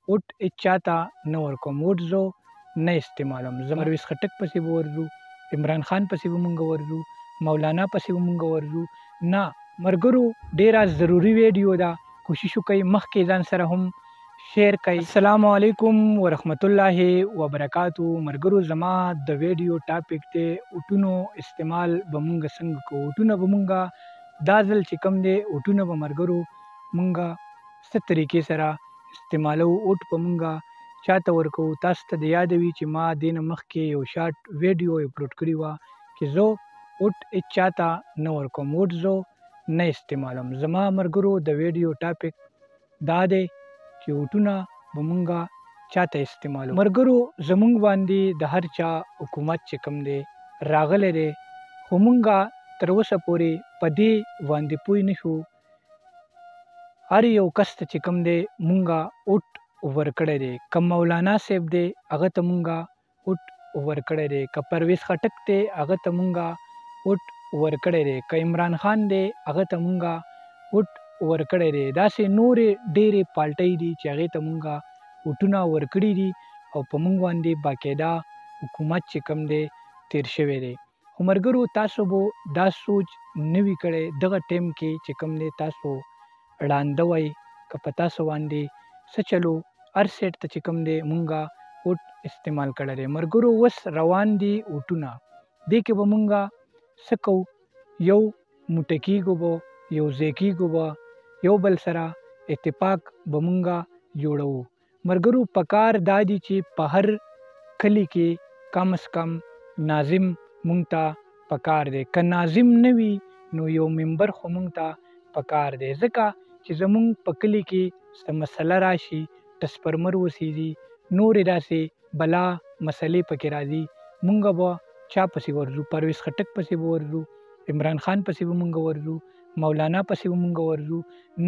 ووټ چاته نه ورکوم، ووټ زه نه استعمالوم. زه پرویز خټک پسې به ورځو، عمران خان پسې به مونږ ورځو، مولانا پسې به مونږ ورځو. نه ملګرو، ډیره ضروري ویډیو ده، کوشش وکړئ مخکې ځان سره هم شیر کړئ. السلام علیکم ورحمت الله وبرکاتو. ملګرو، زما د ویډیو ټاپک دی اوټونو استعمال به مونږ څنګه کوو. اوټونه به مونږ دا ځل چې کوم دی اوټونه به ملګرو مونږ څه طریقې سره استعمالو. اوټ به مونږ چاته ورکوو. تاسو ته د یاد وي چې ما دې نه مخکې یو شارټ ویډیو اپلوډ کړې وه چې زه اوټ چاته نه ورکوم، اوټ زه نه استعمالوم. زما ملګرو د ویډیو ټاپک دا دی چې اوټونه به مونږ چاته استعمالو. ملګرو، زمونږ باندې د هر چا حکومت چې کوم دی راغلی دی، خو مونږ تر اوسه پورې په دې باندې پوه نه شو. هر یو کس ته چې کوم دی مونږ اوټ ورکړی دی. که مولانا صاحب دی هغه ته مونږ اوټ ورکړی دی، که پرویز خټک دی هغه ته مونږ اوټ ورکړی دی، که عمران خان دی هغه ته مونږ اوټ ورکړی دی. داسې نورې ډېرې پالټۍ دي چې هغې ته مونږ اوټونه ورکړي دي او په مونږ باندې باقاعده حکومت چې کوم دی تیر شوی دی. خو ملګرو، تاسو به دا سوچ نه وي کړی دغه ټایم کې چې کوم دی تاسو ړانده وئ، که په تاسو باندې څه چلو هر سیټ ته چې کوم دی مونږ اوټ استعمال کړی دی. ملګرو، اوس روان دي اوټونه، دې کې به مونږ څه کوو؟ یو موټه کېږو به، یو ځای کېږو به، یو بل سره اتفاق به مونږ جوړوو. ملګرو، پکار دا دي چې په هر کلي کې کم از کم ناظم مونږ ته پکار دی. که ناظم نه وي نو یو ممبر خو مونږ ته پکار دی، ځکه چې زمونږ په کلي کې څه مسله راشي، ټسپرمر وسېږي، نورې داسې بلا مسلې پکې راځي، مونږ به چا پسې ورځو؟ پرویز خټک پسې به ورځو، عمران خان پسې به مونږ ورځو، مولانا پسې به مونږ ورځو؟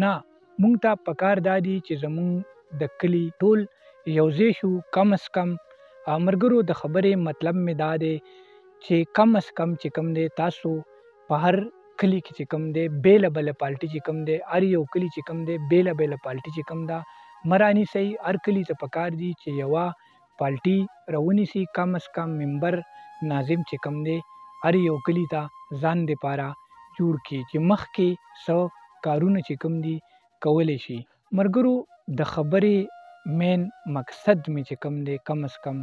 نه، مونږ ته پکار دا دي چې زمونږ د کلي ټول یو ځای شو. کم از کم ملګرو، د خبرې مطلب مې دا دی چې کم از کم چې کوم دی تاسو په هر کلي کې چې کوم دی بیله بله پالټي چې کوم دی، هر یو کلي چې کوم دی بیله بیله پالټي چې کوم ده مرانی صحیح، هر کلي ته پکار دي چې یوه پالټي راونیسي. کم از کم ممبر ناظم چې کوم دی هر یو کلي ته ځان دپاره جوړ کړي چې مخکې څه کارونه چې کوم دي کولی شي. ملګرو، د خبرې مین مقصد مې چې کوم دی کم از کم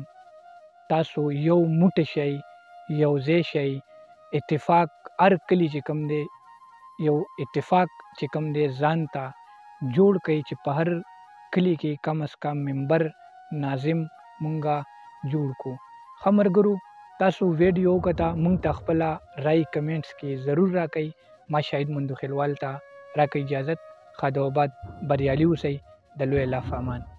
تاسو یو موټی شئ، یو ځای شئ، اتفاق هر کلي چې کوم دی یو اتفاق چې کوم دی ځان ته جوړ کړئ چې په هر کلي کې کم از کم ممبر ناظم مونږه جوړ کړو. ښه ملګرو، تاسو ویډیو وکته، مونږ ته خپله رای کمنټس کې ضرور راکئ. ما شاهد مندو خیلوال ته راکئ اجازت. ښاد او آباد بریالي اوسئ. د لوی الله په امان.